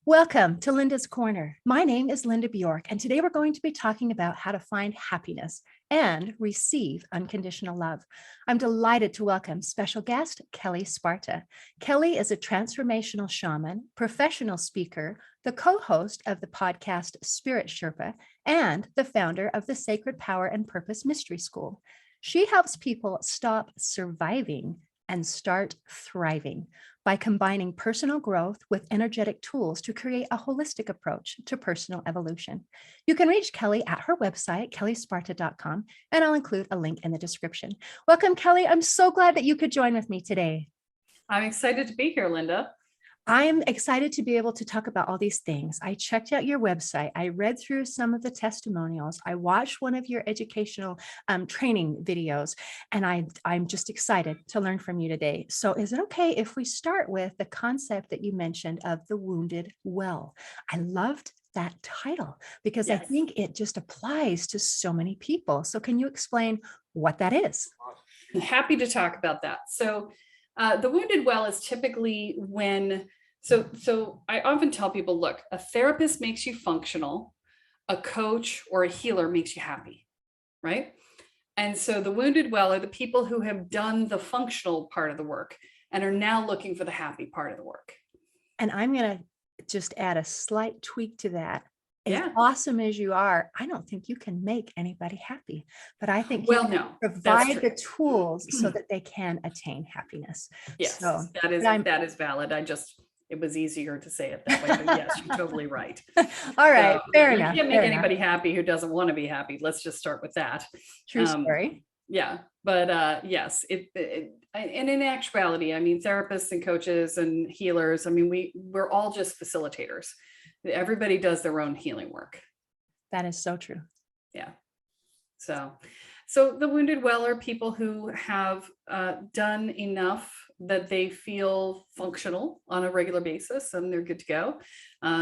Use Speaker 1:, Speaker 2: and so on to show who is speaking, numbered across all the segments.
Speaker 1: Welcome to Linda's Corner. My name is Linda Bjork, and today we're going to be talking about how to find happiness and receive unconditional love. I'm delighted to welcome special guest Kelle Sparta. Kelle is a transformational shaman, professional speaker, the co-host of the podcast Spirit Sherpa, and the founder of the Sacred Power and Purpose Mystery School. She helps people stop surviving and start thriving by combining personal growth with energetic tools to create a holistic approach to personal evolution. You can reach Kelle at her website, kellesparta.com, and I'll include a link in the description. Welcome, Kelle. I'm so glad that you could join with me today.
Speaker 2: I'm excited to be here, Linda.
Speaker 1: I'm excited to be able to talk about all these things. I checked out your website. I read through some of the testimonials. I watched one of your educational training videos, and I'm just excited to learn from you today. So is it okay if we start with the concept that you mentioned of the wounded well? I loved that title because I think it just applies to so many people. So can you explain what that is?
Speaker 2: I'm happy to talk about that. So the wounded well is typically when, so I often tell people, look, a therapist makes you functional, a coach or a healer makes you happy, right? And so the wounded well are the people who have done the functional part of the work and are now looking for the happy part of the work.
Speaker 1: And I'm going to just add a slight tweak to that. As
Speaker 2: Yeah.
Speaker 1: awesome as you are, I don't think you can make anybody happy, but I think
Speaker 2: Well,
Speaker 1: you can
Speaker 2: no,
Speaker 1: provide the tools so that they can attain happiness.
Speaker 2: Yes,
Speaker 1: so,
Speaker 2: that is valid. It was easier to say it that way, but yes, you're totally right.
Speaker 1: All right, fair enough.
Speaker 2: You can't make anybody happy who doesn't want to be happy. Let's just start with that.
Speaker 1: True story.
Speaker 2: Yeah, but yes, and in actuality, I mean, therapists and coaches and healers, I mean, we're all just facilitators. Everybody does their own healing work.
Speaker 1: That is so true.
Speaker 2: Yeah. So the wounded well are people who have done enough that they feel functional on a regular basis and they're good to go.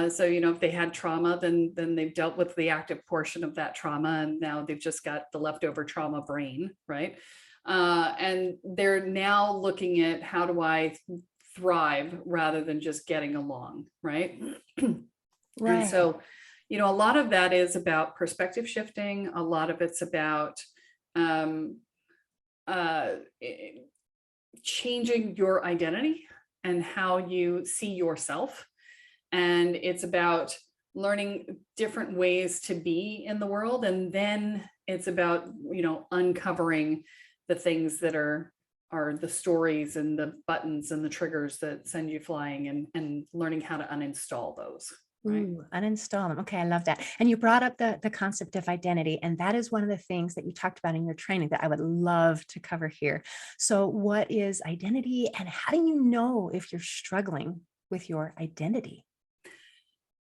Speaker 2: So, if they had trauma, then they've dealt with the active portion of that trauma, and now they've just got the leftover trauma brain, right? And they're now looking at, how do I thrive rather than just getting along, right?
Speaker 1: Right.
Speaker 2: And so, a lot of that is about perspective shifting. A lot of it's about changing your identity and how you see yourself. And it's about learning different ways to be in the world. And then it's about, uncovering the things that are the stories and the buttons and the triggers that send you flying, and learning how to uninstall those. Right.
Speaker 1: Ooh, uninstall them. Okay, I love that. And you brought up the concept of identity, and that is one of the things that you talked about in your training that I would love to cover here. So what is identity, and how do you know if you're struggling with your identity?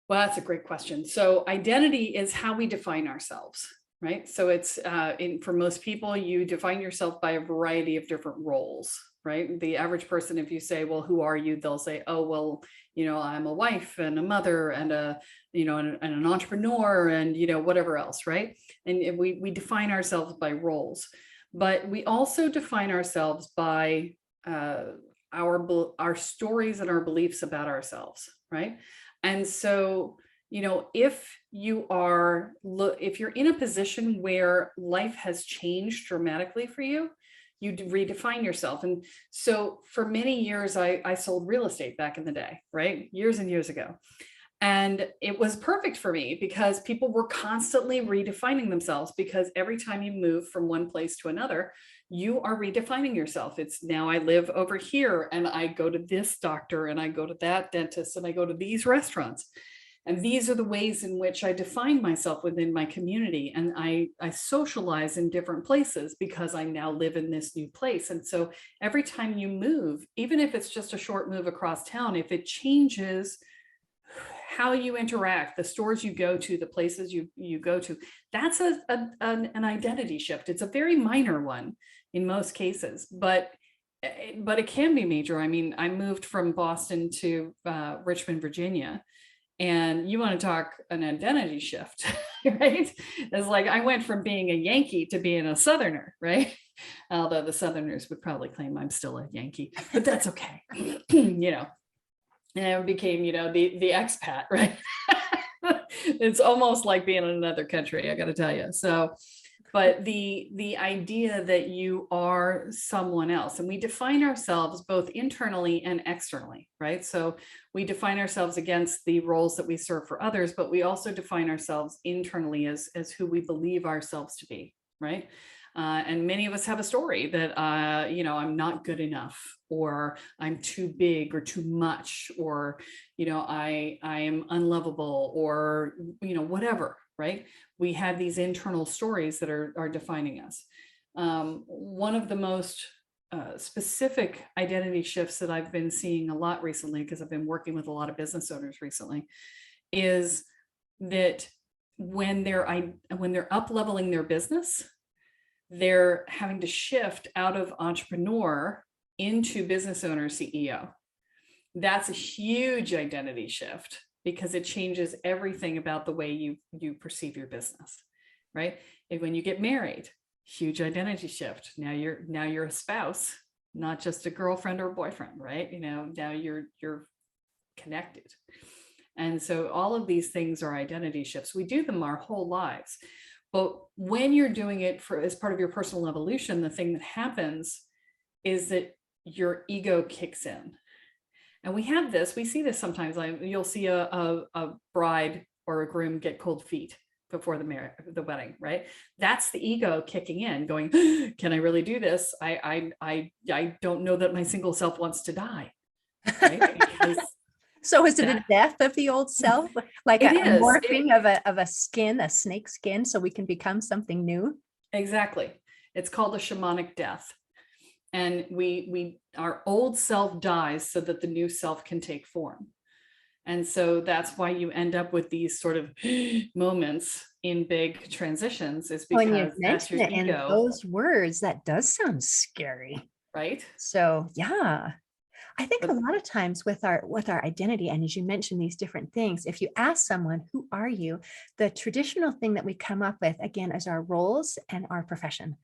Speaker 2: Well, that's a great question. So identity is how we define ourselves, right? So it's for most people, you define yourself by a variety of different roles, right? The average person, if you say, well, who are you? They'll say, oh, well, I'm a wife and a mother and and an entrepreneur and, whatever else, right? And we define ourselves by roles, but we also define ourselves by our stories and our beliefs about ourselves, right? And so, if you're in a position where life has changed dramatically for you, you redefine yourself. And so for many years, I sold real estate back in the day, right? Years and years ago. And it was perfect for me because people were constantly redefining themselves, because every time you move from one place to another, you are redefining yourself. It's now I live over here and I go to this doctor and I go to that dentist and I go to these restaurants. And these are the ways in which I define myself within my community. And I socialize in different places because I now live in this new place. And so every time you move, even if it's just a short move across town, if it changes how you interact, the stores you go to, the places you go to, that's an identity shift. It's a very minor one in most cases, but it can be major. I mean, I moved from Boston to Richmond, Virginia. And you want to talk an identity shift, right? It's like I went from being a Yankee to being a Southerner, right? Although the Southerners would probably claim I'm still a Yankee, but that's okay. and I became, the expat, right? It's almost like being in another country, I got to tell you. So, but the idea that you are someone else, and we define ourselves both internally and externally, right? So we define ourselves against the roles that we serve for others, but we also define ourselves internally as who we believe ourselves to be, right? And many of us have a story that, I'm not good enough, or I'm too big or too much, or, I am unlovable, or, whatever, right? We have these internal stories that are defining us. One of the most specific identity shifts that I've been seeing a lot recently, because I've been working with a lot of business owners recently, is that when they're up leveling their business, they're having to shift out of entrepreneur into business owner, CEO. That's a huge identity shift, because it changes everything about the way you perceive your business, right? And when you get married, huge identity shift. Now you're a spouse, not just a girlfriend or boyfriend, right? Now you're connected. And so all of these things are identity shifts. We do them our whole lives. But when you're doing it as part of your personal evolution, the thing that happens is that your ego kicks in. And we see this sometimes. You'll see a bride or a groom get cold feet before the wedding, right? That's the ego kicking in, going, can I really do this? I don't know that my single self wants to die, right? Because
Speaker 1: so is it a death of the old self, like a morphing of a skin, a snake skin, so we can become something new?
Speaker 2: Exactly. It's called a shamanic death. And our old self dies so that the new self can take form. And so that's why you end up with these sort of moments in big transitions, is because
Speaker 1: when you
Speaker 2: that's your
Speaker 1: mention it
Speaker 2: ego.
Speaker 1: in those words, that does sound scary.
Speaker 2: Right.
Speaker 1: So yeah. I think a lot of times with our identity, and as you mentioned these different things, if you ask someone, who are you? The traditional thing that we come up with, again, is our roles and our profession.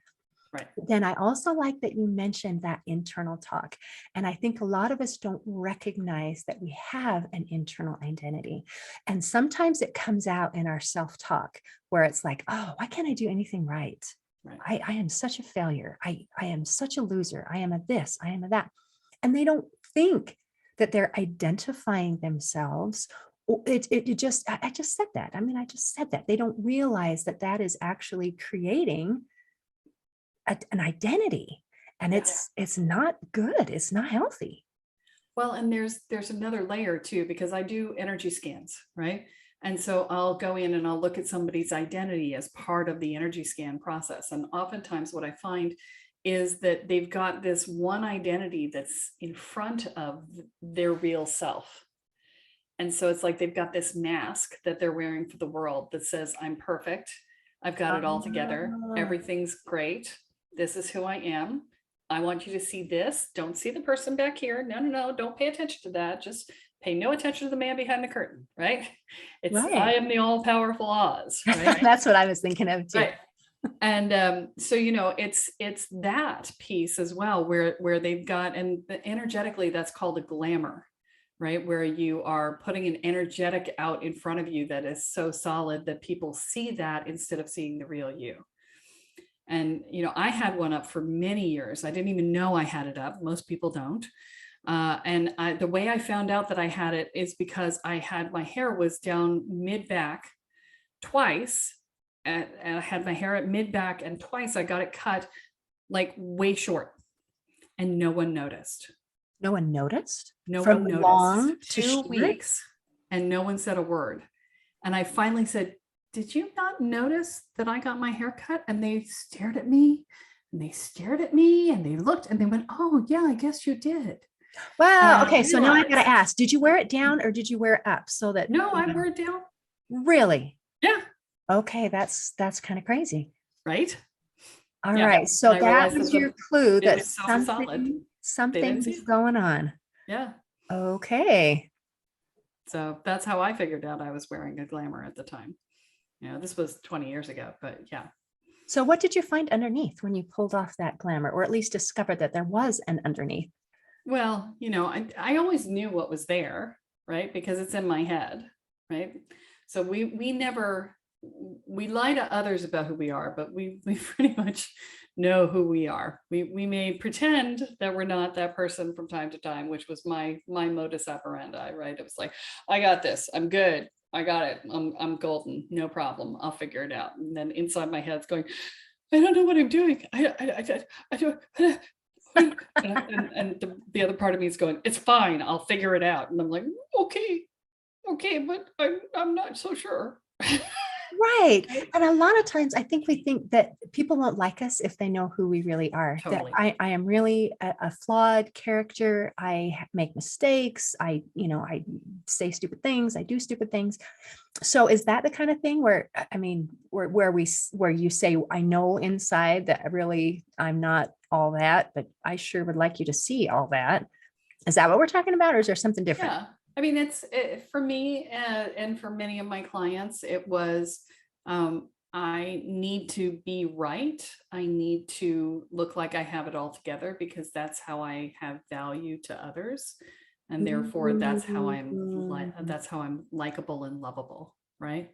Speaker 2: Right.
Speaker 1: Then I also like that you mentioned that internal talk. And I think a lot of us don't recognize that we have an internal identity. And sometimes it comes out in our self-talk, where it's like, oh, why can't I do anything right?
Speaker 2: Right.
Speaker 1: I am such a failure. I am such a loser. I am a this, I am a that. And they don't think that they're identifying themselves. I just said that. I mean, I just said that. They don't realize that that is actually creating an identity, and it's not good. It's not healthy.
Speaker 2: Well, and there's another layer too, because I do energy scans, right? And so I'll go in and I'll look at somebody's identity as part of the energy scan process. And oftentimes what I find is that they've got this one identity that's in front of their real self. And so it's like they've got this mask that they're wearing for the world that says, I'm perfect. I've got it all together. Everything's great. This is who I am. I want you to see this. Don't see the person back here. No. Don't pay attention to that. Just pay no attention to the man behind the curtain, right? It's right. I am the all-powerful Oz, right?
Speaker 1: That's what I was thinking of too.
Speaker 2: Right. And so it's that piece as well, where they've got, and energetically that's called a glamour, right? Where you are putting an energetic out in front of you that is so solid that people see that instead of seeing the real you. And I had one up for many years. I didn't even know I had it up. Most people don't. And the way I found out that I had it is because my hair was down mid-back twice. And I had my hair at mid-back, and twice I got it cut like way short, and no one noticed.
Speaker 1: No one noticed?
Speaker 2: No one noticed. Long 2 weeks, and no one said a word. And I finally said, did you not notice that I got my hair cut? And they stared at me, and they stared at me, and they looked, and they went, oh yeah, I guess you did.
Speaker 1: Well, okay. So now I got to ask, did you wear it down or did you wear it up so that?
Speaker 2: No, I wore it down.
Speaker 1: Really?
Speaker 2: Yeah.
Speaker 1: Okay. That's kind of crazy.
Speaker 2: Right.
Speaker 1: All right. So that was your clue that something is going on.
Speaker 2: Yeah.
Speaker 1: Okay.
Speaker 2: So that's how I figured out I was wearing a glamour at the time. This was 20 years ago, but yeah.
Speaker 1: So what did you find underneath when you pulled off that glamour, or at least discovered that there was an underneath?
Speaker 2: Well, I always knew what was there, right? Because it's in my head, right? So we never, we lie to others about who we are, but we pretty much know who we are. We may pretend that we're not that person from time to time, which was my modus operandi, right? It was like, I got this, I'm good, I got it, I'm golden, no problem, I'll figure it out. And then inside my head's going, I don't know what I'm doing. I don't. And the other part of me is going, it's fine, I'll figure it out. And I'm like, okay, but I'm not so sure.
Speaker 1: Right.
Speaker 2: Right?
Speaker 1: And a lot of times I think we think that people won't like us if they know who we really are. That
Speaker 2: Totally.
Speaker 1: I am really a flawed character. I make mistakes. I say stupid things. I do stupid things. So is that the kind of thing where, I mean, where you say, I know inside that I'm not all that, but I sure would like you to see all that. Is that what we're talking about? Or is there something different?
Speaker 2: Yeah. I mean, for me and for many of my clients, it was, I need to be right. I need to look like I have it all together because that's how I have value to others. And therefore that's how I'm likable and lovable. Right.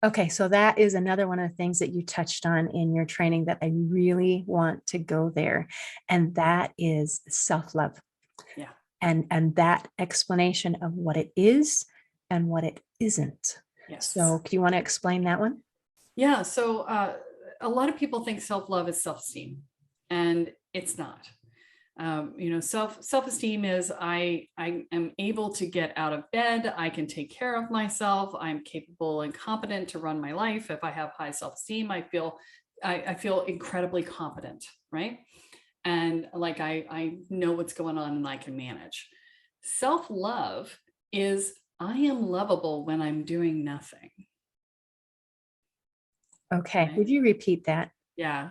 Speaker 1: Okay, so that is another one of the things that you touched on in your training that I really want to go there. And that is self-love
Speaker 2: Yeah.
Speaker 1: and that explanation of what it is and what it isn't.
Speaker 2: Yes.
Speaker 1: So do you want to explain that one?
Speaker 2: Yeah. So a lot of people think self-love is self-esteem, and it's not. Self-esteem is I am able to get out of bed. I can take care of myself. I'm capable and competent to run my life. If I have high self-esteem, I feel incredibly confident, right? And like I know what's going on and I can manage. Self-love is I am lovable when I'm doing nothing.
Speaker 1: Okay,
Speaker 2: Right?
Speaker 1: would you repeat that?
Speaker 2: Yeah.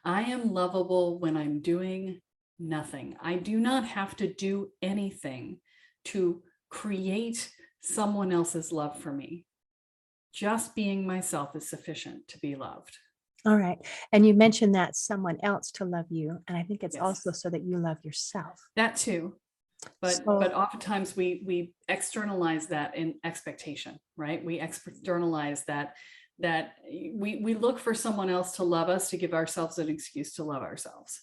Speaker 2: I am lovable when I'm doing nothing. I do not have to do anything to create someone else's love for me. Just being myself is sufficient to be loved.
Speaker 1: All right. And you mentioned that someone else to love you. And I think it's
Speaker 2: Yes.
Speaker 1: also so that you love yourself.
Speaker 2: That too. But
Speaker 1: So,
Speaker 2: oftentimes we externalize that in expectation, right? We externalize that we look for someone else to love us to give ourselves an excuse to love ourselves.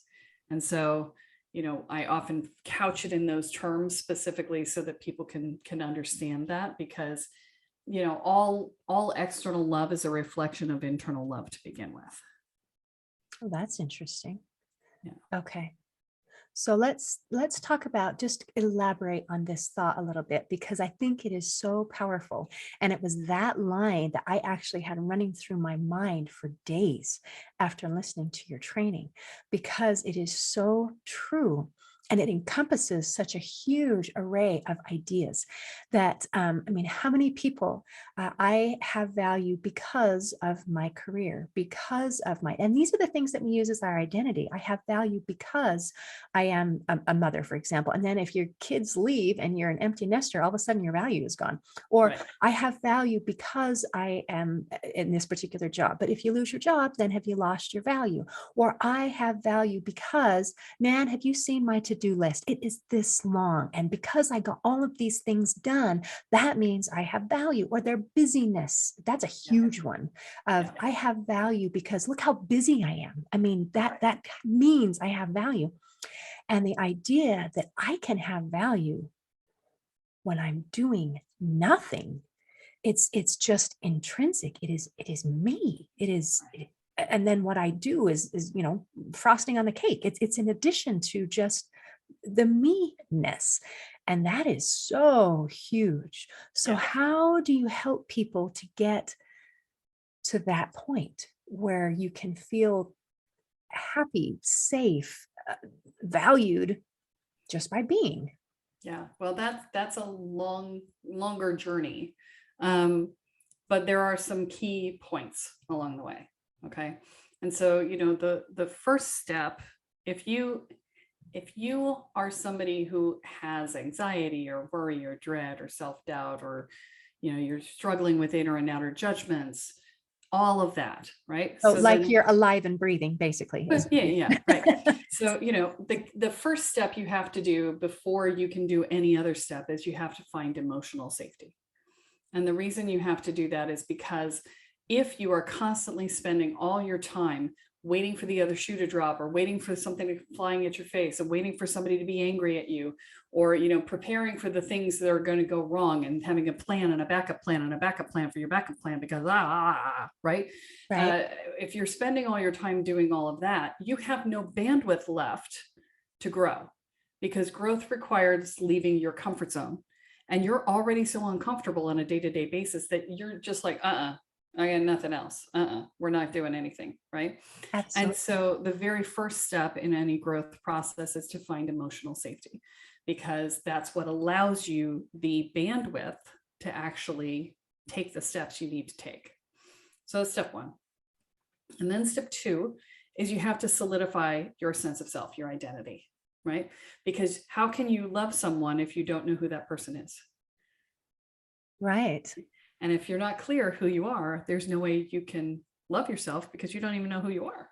Speaker 2: And so, I often couch it in those terms specifically so that people can understand that, because all external love is a reflection of internal love to begin with.
Speaker 1: oh, that's interesting.
Speaker 2: Yeah.
Speaker 1: Okay. So let's talk about, just elaborate on this thought a little bit, because I think it is so powerful. And it was that line that I actually had running through my mind for days after listening to your training, because it is so true. And it encompasses such a huge array of ideas that, I mean, how many people I have value because of my career, because of and these are the things that we use as our identity. I have value because I am a mother, for example. And then if your kids leave and you're an empty nester, all of a sudden your value is gone. Or
Speaker 2: Right.
Speaker 1: I have value because I am in this particular job. But if you lose your job, then have you lost your value? Or I have value because, man, have you seen my to-do list? It is this long. And because I got all of these things done, that means I have value. Or their busyness. That's a huge one of,
Speaker 2: Yeah.
Speaker 1: I have value because look how busy I am. I mean, that means I have value. And the idea that I can have value when I'm doing nothing, it's just intrinsic. It is me. And then what I do is frosting on the cake. It's in addition to just the me-ness. And that is so huge. So
Speaker 2: Yeah.
Speaker 1: how do you help people to get to that point where you can feel happy, safe, valued just by being?
Speaker 2: Yeah, well, that's a longer journey, but there are some key points along the way. Okay, and so the first step, if you are somebody who has anxiety or worry or dread or self doubt, or you're struggling with inner and outer judgments, all of that, right?
Speaker 1: So
Speaker 2: So
Speaker 1: like
Speaker 2: then,
Speaker 1: you're alive and breathing, basically.
Speaker 2: yeah, right. So, the first step you have to do before you can do any other step is you have to find emotional safety. And the reason you have to do that is because if you are constantly spending all your time waiting for the other shoe to drop, or waiting for something to flying at your face, and waiting for somebody to be angry at you, or preparing for the things that are going to go wrong, and having a plan and a backup plan and a backup plan for your backup plan, because right.
Speaker 1: Right.
Speaker 2: If you're spending all your time doing all of that, you have no bandwidth left to grow, because growth requires leaving your comfort zone. And you're already so uncomfortable on a day-to-day basis that you're just like, I got nothing else. We're not doing anything, right? And
Speaker 1: Absolutely.
Speaker 2: so the very first step in any growth process is to find emotional safety, because that's what allows you the bandwidth to actually take the steps you need to take. So that's step one. And then step two is you have to solidify your sense of self, your identity, right? Because how can you love someone if you don't know who that person is?
Speaker 1: Right.
Speaker 2: And if you're not clear who you are, there's no way you can love yourself, because you don't even know who you are,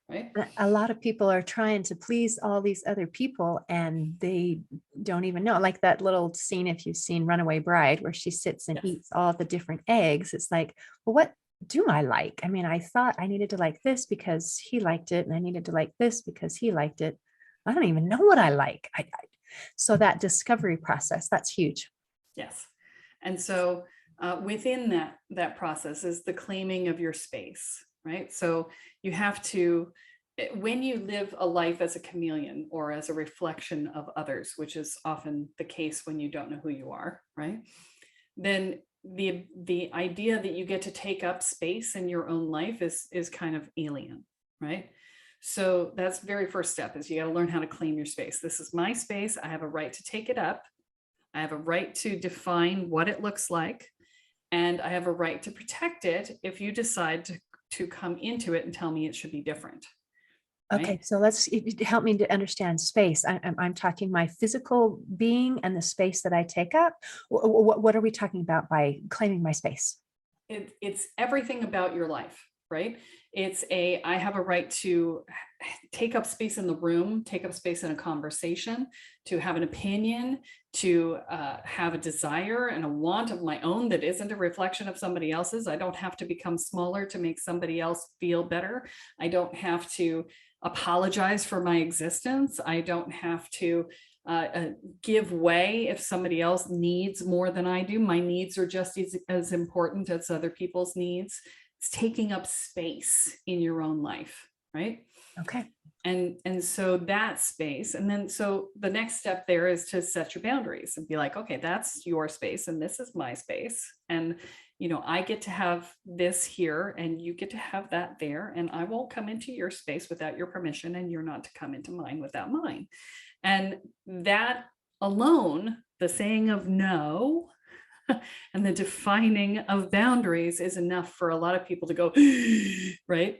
Speaker 2: right?
Speaker 1: A lot of people are trying to please all these other people and they don't even know. Like that little scene, if you've seen Runaway Bride, where she sits and
Speaker 2: Yes.
Speaker 1: eats all the different eggs. It's like, well, what do I like? I mean, I thought I needed to like this because he liked it, and I needed to like this because he liked it. I don't even know what I like. So that discovery process, that's huge.
Speaker 2: Yes. And so within that process is the claiming of your space, right? So you have to, when you live a life as a chameleon or as a reflection of others, which is often the case when you don't know who you are, right? Then the idea that you get to take up space in your own life is kind of alien, right? So that's the very first step, is you got to learn how to claim your space. This is my space. I have a right to take it up. I have a right to define what it looks like, and I have a right to protect it if you decide to come into it and tell me it should be different.
Speaker 1: Okay,
Speaker 2: Right?
Speaker 1: so let's help me to understand space. I'm talking my physical being and the space that I take up. What are we talking about by claiming my space?
Speaker 2: It's everything about your life, right? I have a right to take up space in the room, take up space in a conversation, to have an opinion, to have a desire and a want of my own that isn't a reflection of somebody else's. I don't have to become smaller to make somebody else feel better. I don't have to apologize for my existence. I don't have to give way if somebody else needs more than I do. My needs are just as important as other people's needs. It's taking up space in your own life, right?
Speaker 1: Okay.
Speaker 2: And so that space, and then so the next step there is to set your boundaries and be like, okay, that's your space and this is my space, and I get to have this here and you get to have that there, and I won't come into your space without your permission, and you're not to come into mine without mine. And that alone, the saying of no and the defining of boundaries, is enough for a lot of people to go, right?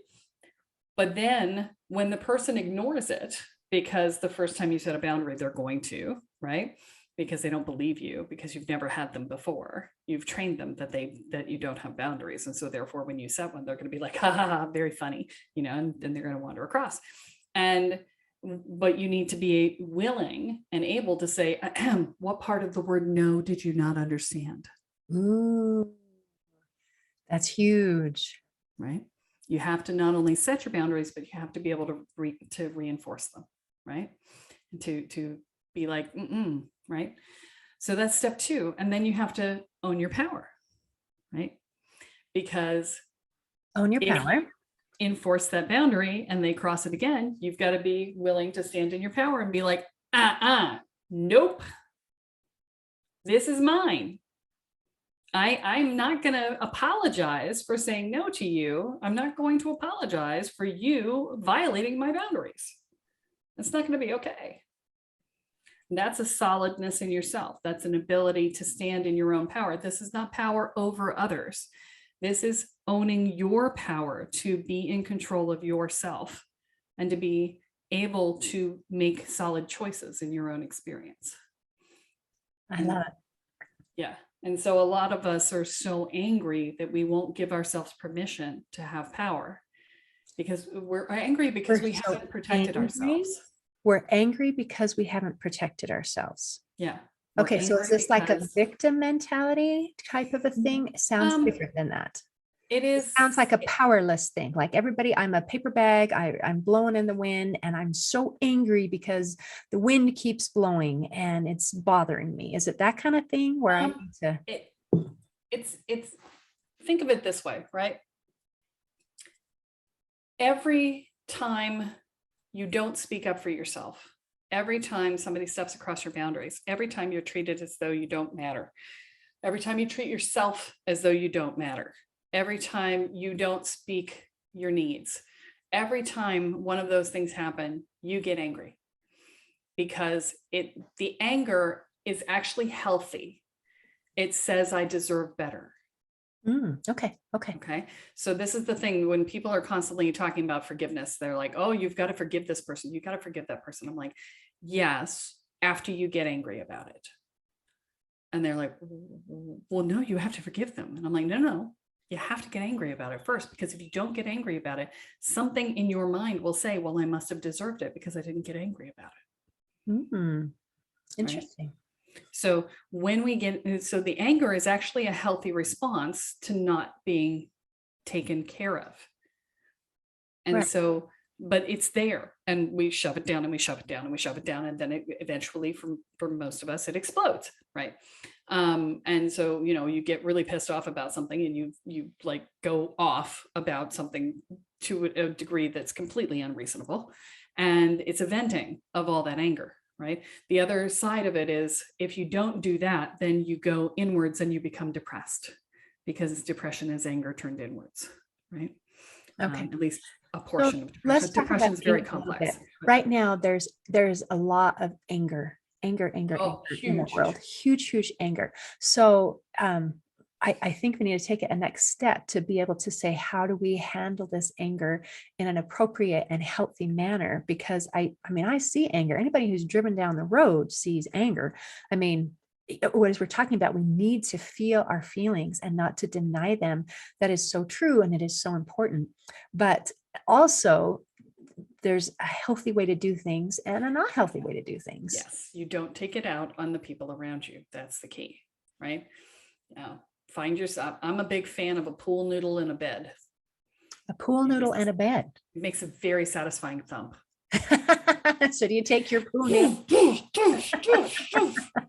Speaker 2: But then when the person ignores it, because the first time you set a boundary, they're going to, right? Because they don't believe you, because you've never had them before. You've trained them that you don't have boundaries. And so therefore, when you set one, they're going to be like, ha ha ha, very funny, and then they're going to wander across. But you need to be willing and able to say, what part of the word no did you not understand?
Speaker 1: Ooh, that's huge.
Speaker 2: Right? You have to not only set your boundaries, but you have to be able to reinforce them, right? And to be like, right? So that's step two. And then you have to own your power, right? Because
Speaker 1: Own your
Speaker 2: if
Speaker 1: power.
Speaker 2: you enforce that boundary and they cross it again, you've got to be willing to stand in your power and be like, nope, this is mine. I'm not going to apologize for saying no to you. I'm not going to apologize for you violating my boundaries. It's not going to be okay. That's a solidness in yourself. That's an ability to stand in your own power. This is not power over others. This is owning your power to be in control of yourself and to be able to make solid choices in your own experience.
Speaker 1: I love it.
Speaker 2: Yeah. And so a lot of us are so angry that we won't give ourselves permission to have power, because we're angry because
Speaker 1: We're
Speaker 2: we
Speaker 1: so
Speaker 2: haven't protected
Speaker 1: angry.
Speaker 2: ourselves.
Speaker 1: We're angry because we haven't protected ourselves.
Speaker 2: Yeah. We're
Speaker 1: Okay, so is
Speaker 2: angry
Speaker 1: this like a
Speaker 2: because
Speaker 1: victim mentality type of a thing? It sounds
Speaker 2: um,
Speaker 1: different than that.
Speaker 2: it
Speaker 1: It
Speaker 2: is.
Speaker 1: sounds like a powerless thing. Like everybody, I'm a paper bag. I'm blowing in the wind and I'm so angry because the wind keeps blowing and it's bothering me. Is it that kind of thing where I need to?
Speaker 2: It, it's think of it this way, right? Every time you don't speak up for yourself, every time somebody steps across your boundaries, every time you're treated as though you don't matter, every time you treat yourself as though you don't matter, every time you don't speak your needs, every time one of those things happen, you get angry, because the anger is actually healthy. It says, I deserve better.
Speaker 1: Okay.
Speaker 2: Okay. So this is the thing, when people are constantly talking about forgiveness, they're like, oh, you've got to forgive this person. You got to forgive that person. I'm like, yes, after you get angry about it. And they're like, well, no, you have to forgive them. And I'm like, no, you have to get angry about it first, because if you don't get angry about it, something in your mind will say, well, I must have deserved it because I didn't get angry about it.
Speaker 1: Interesting.
Speaker 2: Right? So so the anger is actually a healthy response to not being taken care of. And
Speaker 1: Right.
Speaker 2: so, but it's there and we shove it down and we shove it down and we shove it down. And then it eventually, for most of us, it explodes. Right. And so, you get really pissed off about something and you like go off about something to a degree that's completely unreasonable. And it's a venting of all that anger. Right. The other side of it is, if you don't do that, then you go inwards and you become depressed, because depression is anger turned inwards. Right.
Speaker 1: Okay.
Speaker 2: At least a
Speaker 1: So
Speaker 2: portion of depression.
Speaker 1: let's talk
Speaker 2: Depression
Speaker 1: about
Speaker 2: is very
Speaker 1: anger a little
Speaker 2: complex.
Speaker 1: bit. Right now, there's a lot of anger
Speaker 2: Oh,
Speaker 1: in the
Speaker 2: huge.
Speaker 1: world. Huge anger. So I think we need to take it a next step to be able to say, how do we handle this anger in an appropriate and healthy manner? Because I mean, I see anger. Anybody who's driven down the road sees anger. I mean, as we're talking about, we need to feel our feelings and not to deny them. That is so true. And it is so important. But also, there's a healthy way to do things and a not healthy way to do things.
Speaker 2: Yes, you don't take it out on the people around you. That's the key, right? Find yourself. I'm a big fan of a pool noodle in a bed.
Speaker 1: A pool noodle and a bed.
Speaker 2: It makes a very satisfying thump.
Speaker 1: So do you take your pool noodle?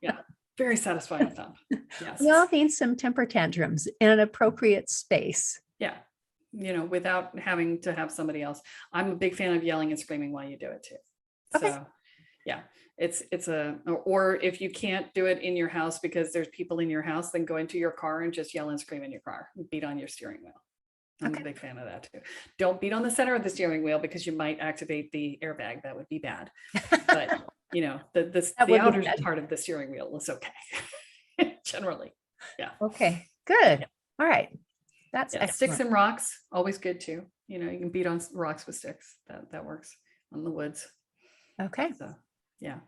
Speaker 2: Yeah, very satisfying thump. Yes.
Speaker 1: We all need some temper tantrums in an appropriate space.
Speaker 2: Yeah. Without having to have somebody else. I'm a big fan of yelling and screaming while you do it too.
Speaker 1: Okay.
Speaker 2: So yeah, or if you can't do it in your house because there's people in your house, then go into your car and just yell and scream in your car, beat on your steering wheel. I'm a big fan of that too. Don't beat on the center of the steering wheel because you might activate the airbag. That would be bad. But the outer part of the steering wheel is okay. Generally. Yeah.
Speaker 1: Okay, good.
Speaker 2: Yeah.
Speaker 1: All right. That's excellent.
Speaker 2: Sticks and rocks, always good too. You can beat on rocks with sticks. That works on the woods.
Speaker 1: Okay.
Speaker 2: So yeah.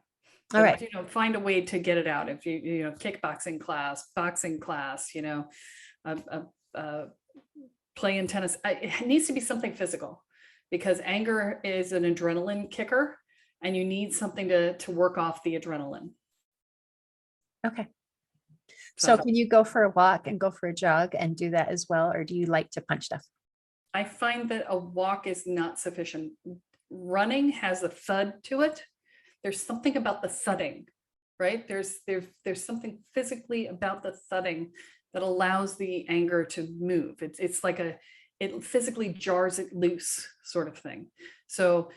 Speaker 1: All right.
Speaker 2: Find a way to get it out. If you kickboxing class, boxing class, playing tennis. It needs to be something physical, because anger is an adrenaline kicker and you need something to work off the adrenaline.
Speaker 1: Okay. So can you go for a walk and go for a jog and do that as well? Or do you like to punch stuff?
Speaker 2: I find that a walk is not sufficient. Running has a thud to it. There's something about the thudding, right? There's something physically about the thudding that allows the anger to move. It's like it physically jars it loose sort of thing. So,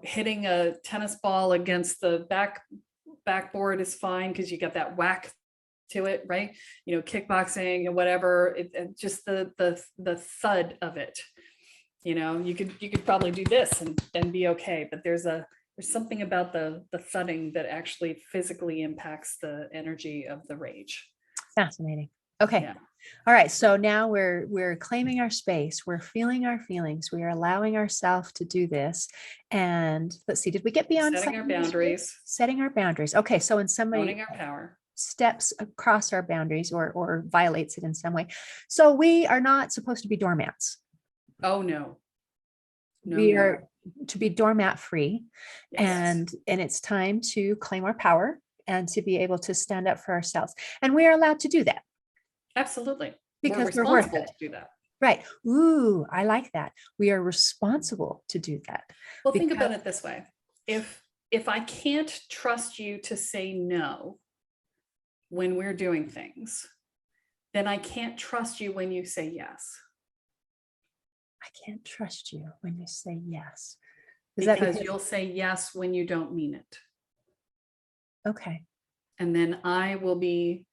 Speaker 2: hitting a tennis ball against the backboard is fine because you get that whack to it, right? Kickboxing and whatever, just the thud of it. You could probably do this and be okay, but there's something about the thudding that actually physically impacts the energy of the rage.
Speaker 1: Fascinating. Okay.
Speaker 2: Yeah.
Speaker 1: All right. So now we're claiming our space. We're feeling our feelings. We are allowing ourselves to do this. And let's see, did we get beyond
Speaker 2: setting our boundaries?
Speaker 1: Setting our boundaries. Okay. So when somebody
Speaker 2: owning our power.
Speaker 1: steps across our boundaries or violates it in some way. So we are not supposed to be doormats.
Speaker 2: Oh, no. No,
Speaker 1: We
Speaker 2: no.
Speaker 1: are to be doormat free.
Speaker 2: Yes.
Speaker 1: And it's time to claim our power and to be able to stand up for ourselves. And we are allowed to do that
Speaker 2: Absolutely. We're
Speaker 1: because we're worth
Speaker 2: responsible
Speaker 1: it.
Speaker 2: to do that.
Speaker 1: Right. Ooh, I like that. We are responsible to do that.
Speaker 2: Well, think about it this way. If I can't trust you to say no when we're doing things, then I can't trust you when you say yes.
Speaker 1: I can't trust you when you say yes. Is that
Speaker 2: Because you'll say yes when you don't mean it.
Speaker 1: okay?
Speaker 2: And then I will be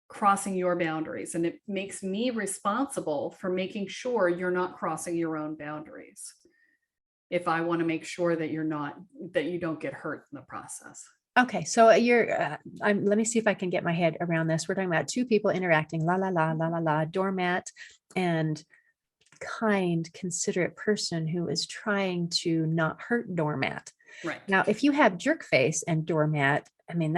Speaker 2: crossing your boundaries, and it makes me responsible for making sure you're not crossing your own boundaries. If I want to make sure that you don't get hurt in the process.
Speaker 1: Okay, so let me see if I can get my head around this. We're talking about two people interacting, la, la, la, la, la, la, doormat and kind, considerate person who is trying to not hurt doormat.
Speaker 2: Right.
Speaker 1: Now, if you have jerk face and doormat, I mean,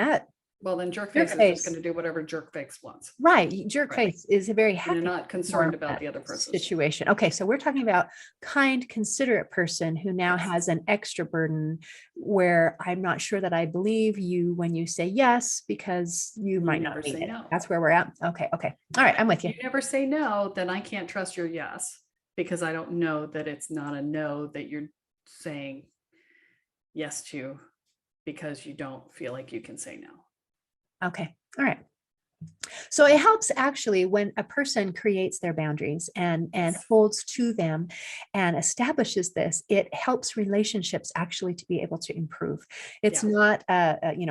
Speaker 2: well, then jerk face is just going to do whatever jerk face wants.
Speaker 1: Right. Jerk face is a very happy.
Speaker 2: You're not concerned about the other person's
Speaker 1: situation. Okay. So we're talking about kind, considerate person who now has an extra burden where I'm not sure that I believe you when you say yes, because you might not say no. That's where we're at. Okay. Okay. All right. I'm with you.
Speaker 2: You never say no, then I can't trust your yes, because I don't know that it's not a no that you're saying yes to because you don't feel like you can say no.
Speaker 1: Okay. All right. So it helps actually when a person creates their boundaries and holds to them and establishes this, it helps relationships actually to be able to improve. It's not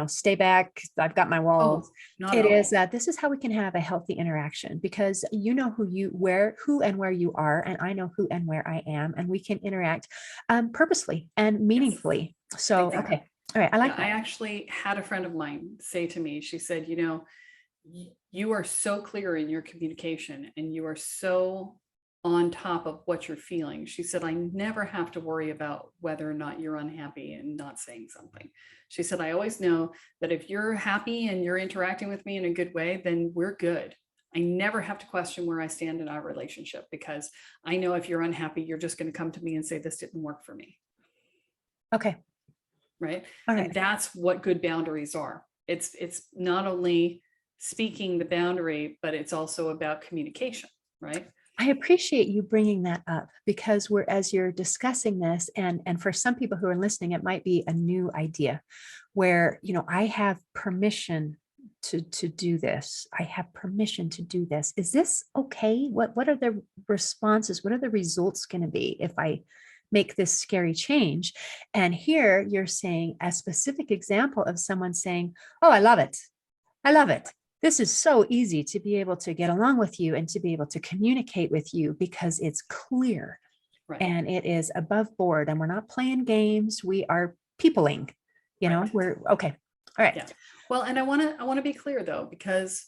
Speaker 1: stay back, I've got my walls. It is that this is how we can have a healthy interaction, because you know who and where you are, and I know who and where I am, and we can interact purposely and meaningfully. So okay. All right. I like that.
Speaker 2: I actually had a friend of mine say to me, she said, you are so clear in your communication and you are so on top of what you're feeling. She said, I never have to worry about whether or not you're unhappy and not saying something. She said, I always know that if you're happy and you're interacting with me in a good way, then we're good. I never have to question where I stand in our relationship, because I know if you're unhappy, you're just going to come to me and say, this didn't work for me.
Speaker 1: Okay.
Speaker 2: Right. And that's what good boundaries are. It's not only speaking the boundary, but it's also about communication, right?
Speaker 1: I appreciate you bringing that up, because as you're discussing this, and for some people who are listening, it might be a new idea where, I have permission to do this. I have permission to do this. Is this okay? What are the responses? What are the results going to be if I make this scary change? And here you're saying a specific example of someone saying, oh, I love it. I love it. This is so easy to be able to get along with you and to be able to communicate with you, because it's clear and it is above board, and we're not playing games. We are peopling, we're okay. All right.
Speaker 2: Yeah. Well, and I want to be clear though, because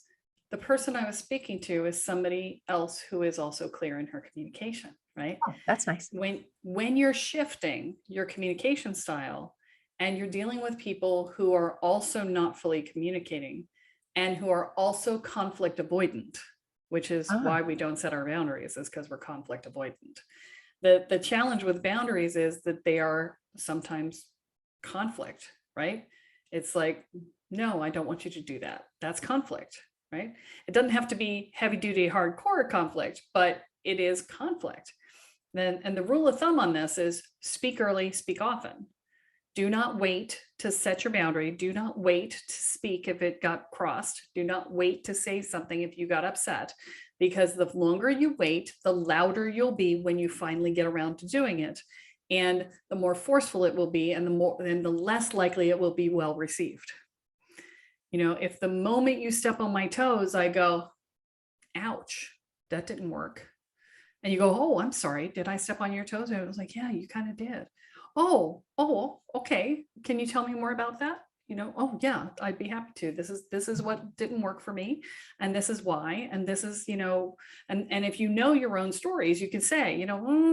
Speaker 2: the person I was speaking to is somebody else who is also clear in her communication, right?
Speaker 1: Oh, that's nice.
Speaker 2: When you're shifting your communication style and you're dealing with people who are also not fully communicating and who are also conflict avoidant, which is why we don't set our boundaries, is because we're conflict avoidant. The challenge with boundaries is that they are sometimes conflict, right? It's like, no, I don't want you to do that. That's conflict, right? It doesn't have to be heavy duty, hardcore conflict, but it is conflict. And the rule of thumb on this is speak early, speak often. Do not wait to set your boundary. Do not wait to speak if it got crossed. Do not wait to say something if you got upset, because the longer you wait, the louder you'll be when you finally get around to doing it. And the more forceful it will be, and the less likely it will be well received. If the moment you step on my toes, I go, ouch, that didn't work. And you go, oh, I'm sorry. Did I step on your toes? And I was like, yeah, you kind of did. Oh, okay. Can you tell me more about that? oh yeah, I'd be happy to. This is what didn't work for me, and this is why, and this is, and if you know your own stories, you can say,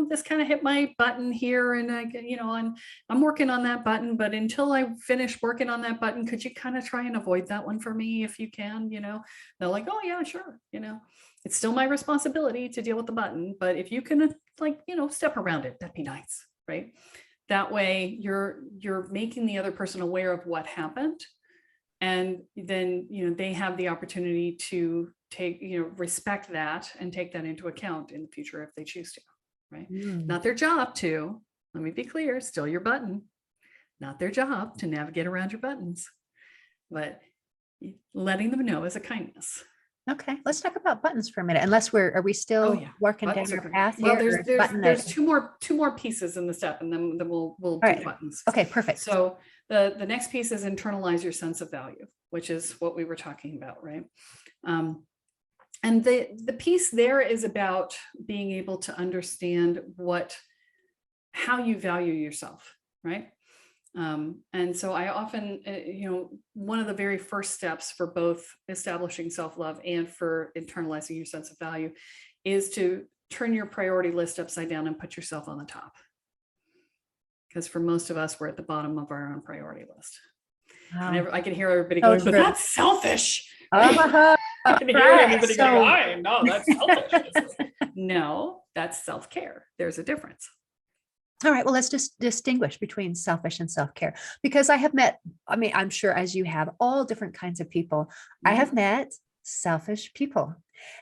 Speaker 2: this kind of hit my button here, and I'm working on that button, but until I finish working on that button, could you kind of try and avoid that one for me if you can, They're like, oh yeah, sure, it's still my responsibility to deal with the button, but if you can step around it, that'd be nice, right? That way you're making the other person aware of what happened. And then, they have the opportunity to take, respect that and take that into account in the future if they choose to, right? Not their job to, let me be clear, still your button, not their job to navigate around your buttons, but letting them know is a kindness.
Speaker 1: Okay, let's talk about buttons for a minute. Are we still working down our path
Speaker 2: well,
Speaker 1: here?
Speaker 2: There's two more pieces in the step, and then we'll do buttons.
Speaker 1: Okay, perfect.
Speaker 2: So the next piece is internalize your sense of value, which is what we were talking about, right? And the piece there is about being able to understand how you value yourself, right? And so I often, one of the very first steps for both establishing self-love and for internalizing your sense of value is to turn your priority list upside down and put yourself on the top. Because for most of us, we're at the bottom of our own priority list. And I can hear everybody going, but that's selfish. I can hear everybody going, no, that's selfish. No, that's self-care. There's a difference.
Speaker 1: All right, well, let's just distinguish between selfish and self-care, because I'm sure as you have all different kinds of people, I have met selfish people,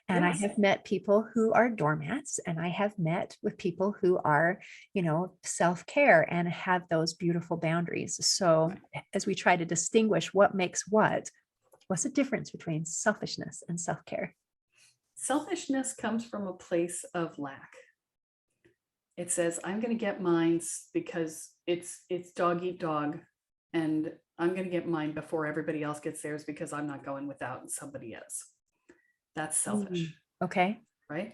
Speaker 1: and I have met people who are doormats, and I have met with people who are, self-care and have those beautiful boundaries. So as we try to distinguish what makes what's the difference between selfishness and self-care?
Speaker 2: Selfishness comes from a place of lack. It says, I'm going to get mine because it's dog eat dog, and I'm going to get mine before everybody else gets theirs because I'm not going without and somebody is. That's selfish.
Speaker 1: Okay.
Speaker 2: Right?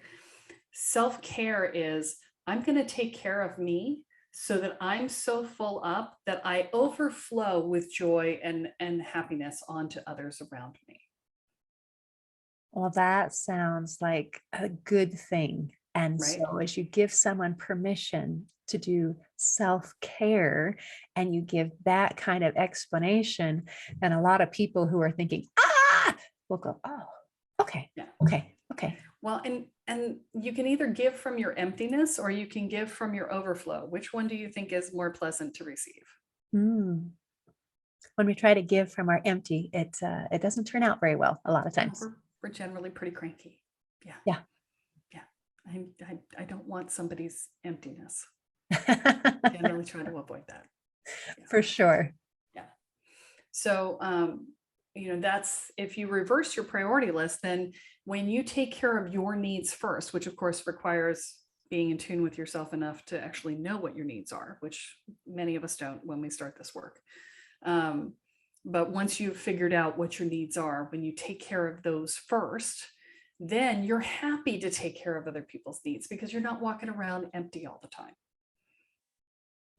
Speaker 2: Self-care is, I'm going to take care of me so that I'm so full up that I overflow with joy and happiness onto others around me.
Speaker 1: Well, that sounds like a good thing. And so as you give someone permission to do self-care and you give that kind of explanation, and a lot of people who are thinking, will go, oh, okay. Yeah. Okay.
Speaker 2: Well, and you can either give from your emptiness or you can give from your overflow. Which one do you think is more pleasant to receive?
Speaker 1: When we try to give from our empty, it doesn't turn out very well a lot of times.
Speaker 2: We're generally pretty cranky. Yeah.
Speaker 1: Yeah.
Speaker 2: I don't want somebody's emptiness. Generally try to avoid that. Yeah.
Speaker 1: For sure.
Speaker 2: Yeah. So, that's, if you reverse your priority list, then when you take care of your needs first, which of course requires being in tune with yourself enough to actually know what your needs are, which many of us don't when we start this work. But once you've figured out what your needs are, when you take care of those first, then you're happy to take care of other people's needs because you're not walking around empty all the time.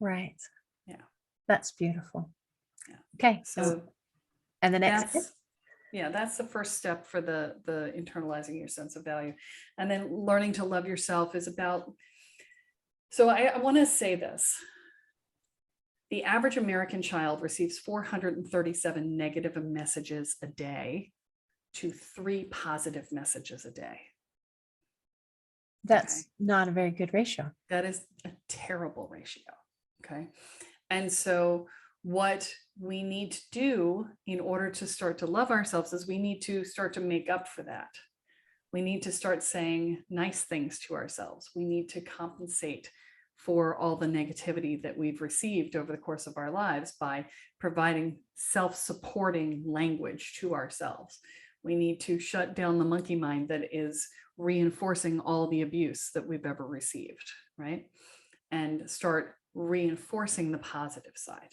Speaker 1: Right.
Speaker 2: Yeah.
Speaker 1: That's beautiful.
Speaker 2: Yeah.
Speaker 1: Okay. So, and the next
Speaker 2: that's the first step for the internalizing your sense of value. And then learning to love yourself is about, so I want to say this. The average American child receives 437 negative messages a day to 3 positive messages a day.
Speaker 1: That's not a very good ratio.
Speaker 2: That is a terrible ratio. Okay. And so what we need to do in order to start to love ourselves is we need to start to make up for that. We need to start saying nice things to ourselves. We need to compensate for all the negativity that we've received over the course of our lives by providing self-supporting language to ourselves. We need to shut down the monkey mind that is reinforcing all the abuse that we've ever received, right? And start reinforcing the positive side.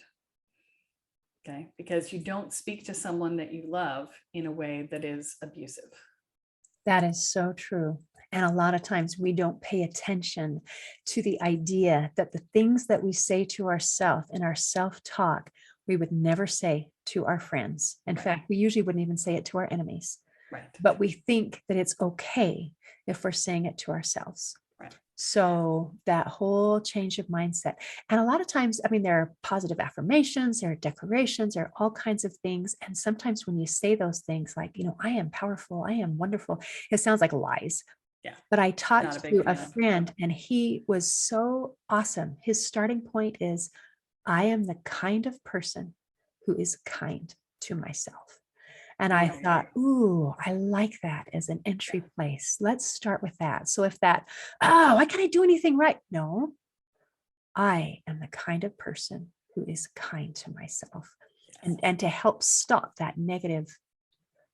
Speaker 2: Okay, because you don't speak to someone that you love in a way that is abusive.
Speaker 1: That is so true. And a lot of times we don't pay attention to the idea that the things that we say to ourselves in our self-talk, we would never say to our friends. In fact, we usually wouldn't even say it to our enemies.
Speaker 2: Right.
Speaker 1: But we think that it's okay if we're saying it to ourselves.
Speaker 2: Right.
Speaker 1: So that whole change of mindset. And a lot of times, I mean, there are positive affirmations, there are declarations, there are all kinds of things. And sometimes when you say those things like, I am powerful, I am wonderful, it sounds like lies.
Speaker 2: Yeah.
Speaker 1: But I
Speaker 2: Not
Speaker 1: talked
Speaker 2: a big
Speaker 1: to a
Speaker 2: fan.
Speaker 1: friend and he was so awesome. His starting point is, I am the kind of person who is kind to myself. And I thought, ooh, I like that as an entry place. Let's start with that. So if that, why can't I do anything right? No, I am the kind of person who is kind to myself. And to help stop that negative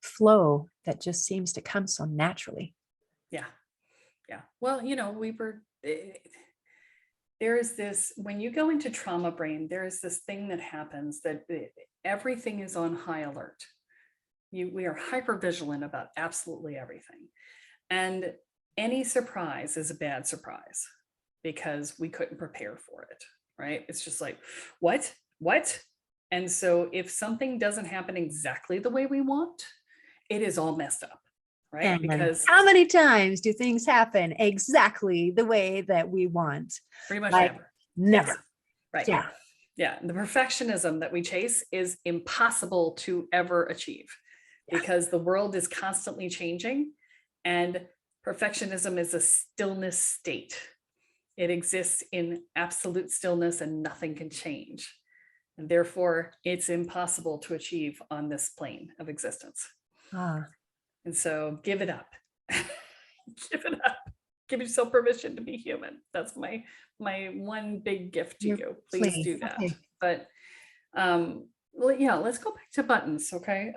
Speaker 1: flow that just seems to come so naturally.
Speaker 2: Yeah. Yeah. Well, there is this, when you go into trauma brain, there is this thing that happens that everything is on high alert. We are hyper vigilant about absolutely everything. And any surprise is a bad surprise because we couldn't prepare for it, right? It's just like, what? And so if something doesn't happen exactly the way we want, it is all messed up, right?
Speaker 1: And
Speaker 2: because
Speaker 1: how many times do things happen exactly the way that we want?
Speaker 2: pretty much
Speaker 1: like,
Speaker 2: never.
Speaker 1: Never.
Speaker 2: Yes. Right.
Speaker 1: Yeah.
Speaker 2: Yeah. The perfectionism that we chase is impossible to ever achieve because the world is constantly changing and perfectionism is a stillness state. It exists in absolute stillness and nothing can change. And therefore, it's impossible to achieve on this plane of existence. And so give it up. Give it up. Give yourself permission to be human. That's my one big gift to you. Please do that. Okay. But well, yeah, let's go back to buttons. Okay.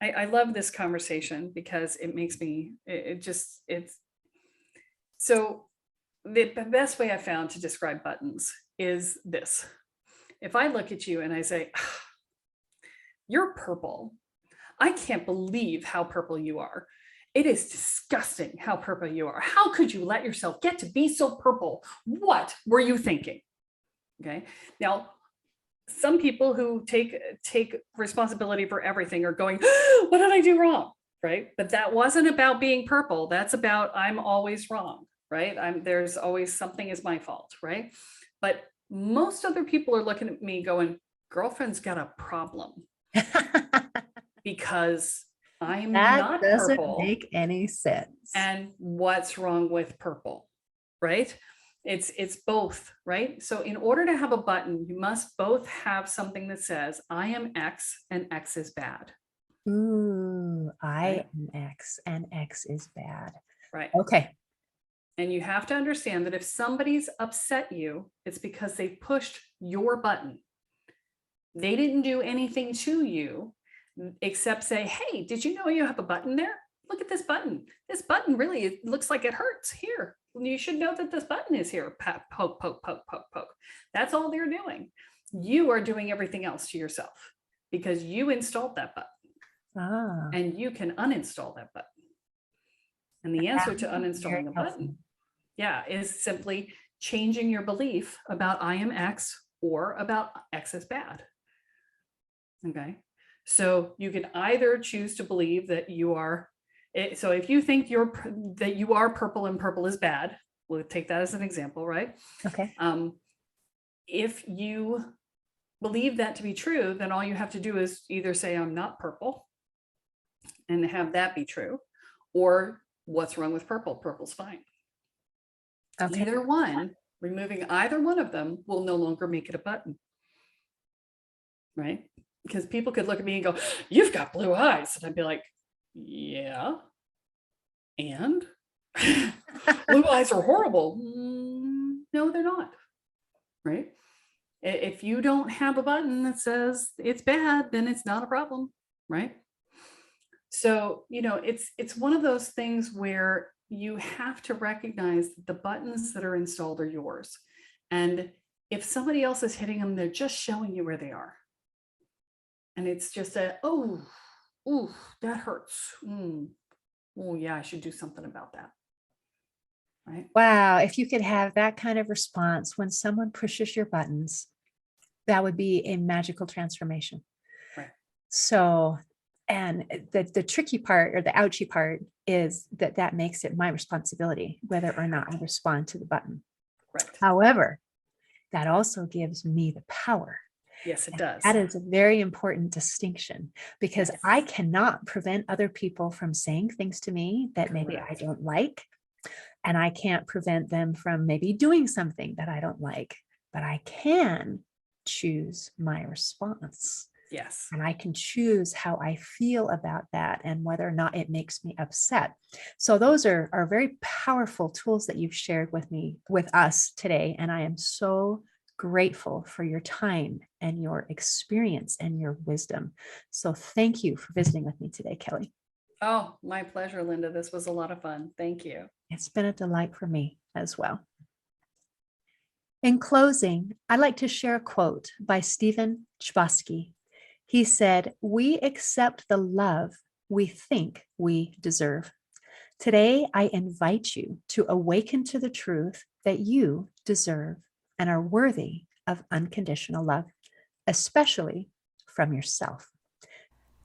Speaker 2: I love this conversation because it makes me, so the best way I found to describe buttons is this. If I look at you and I say, you're purple, I can't believe how purple you are. It is disgusting how purple you are. How could you let yourself get to be so purple? What were you thinking? Okay. Now, some people who take responsibility for everything are going, what did I do wrong? Right. But that wasn't about being purple. That's about I'm always wrong. Right. There's always something is my fault. Right. But most other people are looking at me going, girlfriend's got a problem because I'm not purple. That doesn't
Speaker 1: make any sense.
Speaker 2: And what's wrong with purple? Right. It's both, right? So in order to have a button, you must both have something that says, I am X and X is bad.
Speaker 1: Ooh, I am X and X is bad.
Speaker 2: Right.
Speaker 1: Okay.
Speaker 2: And you have to understand that if somebody's upset you, it's because they pushed your button. They didn't do anything to you except say, hey, did you know you have a button there? Look at this button. This button really, it looks like it hurts here. You should know that this button is here. Poke, poke, poke, poke, poke. That's all they're doing. You are doing everything else to yourself because you installed that button. And you can uninstall that button. And the answer to uninstalling a button, is simply changing your belief about I am X or about X is bad. Okay. So you can either choose to believe that you are, so if you think that you are purple and purple is bad, we'll take that as an example, right?
Speaker 1: Okay.
Speaker 2: If you believe that to be true, then all you have to do is either say I'm not purple and have that be true, or what's wrong with purple? Purple's fine. Okay. Either one, removing either one of them will no longer make it a button. Right? Because people could look at me and go, you've got blue eyes. And I'd be like, yeah. And blue eyes are horrible. No, they're not. Right? If you don't have a button that says it's bad, then it's not a problem. Right? So, it's one of those things where you have to recognize that the buttons that are installed are yours. And if somebody else is hitting them, they're just showing you where they are. And it's just ooh, that hurts. Oh yeah, I should do something about that. Right.
Speaker 1: Wow. If you could have that kind of response when someone pushes your buttons, That would be a magical transformation.
Speaker 2: Right.
Speaker 1: So, and the tricky part or the ouchy part is that makes it my responsibility whether or not I respond to the button.
Speaker 2: Right.
Speaker 1: However, that also gives me the power.
Speaker 2: Yes, it
Speaker 1: And
Speaker 2: does.
Speaker 1: that is a very important distinction because
Speaker 2: Yes.
Speaker 1: I cannot prevent other people from saying things to me that maybe I
Speaker 2: Correct.
Speaker 1: don't like. And I can't prevent them from maybe doing something that I don't like, but I can choose my response.
Speaker 2: Yes.
Speaker 1: And I can choose how I feel about that and whether or not it makes me upset. So those are very powerful tools that you've shared with us today. And I am so grateful for your time and your experience and your wisdom. So thank you for visiting with me today, Kelle.
Speaker 2: Oh, my pleasure, Linda. This was a lot of fun. Thank you.
Speaker 1: It's been a delight for me as well. In closing, I'd like to share a quote by Stephen Chbosky. He said, "We accept the love we think we deserve." Today, I invite you to awaken to the truth that you deserve and are worthy of unconditional love, especially from yourself.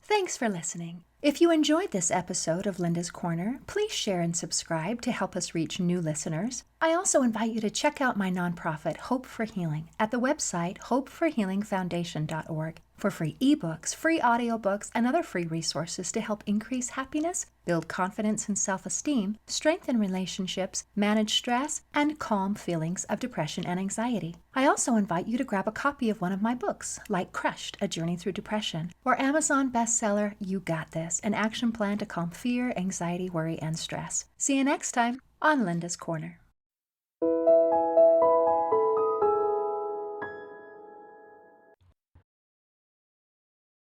Speaker 1: Thanks for listening. If you enjoyed this episode of Linda's Corner, please share and subscribe to help us reach new listeners. I also invite you to check out my nonprofit, Hope for Healing, at the website hopeforhealingfoundation.org for free ebooks, free audiobooks, and other free resources to help increase happiness, build confidence and self-esteem, strengthen relationships, manage stress, and calm feelings of depression and anxiety. I also invite you to grab a copy of one of my books, like Crushed, A Journey Through Depression, or Amazon bestseller, You Got This, an action plan to calm fear, anxiety, worry, and stress. See you next time on Linda's Corner.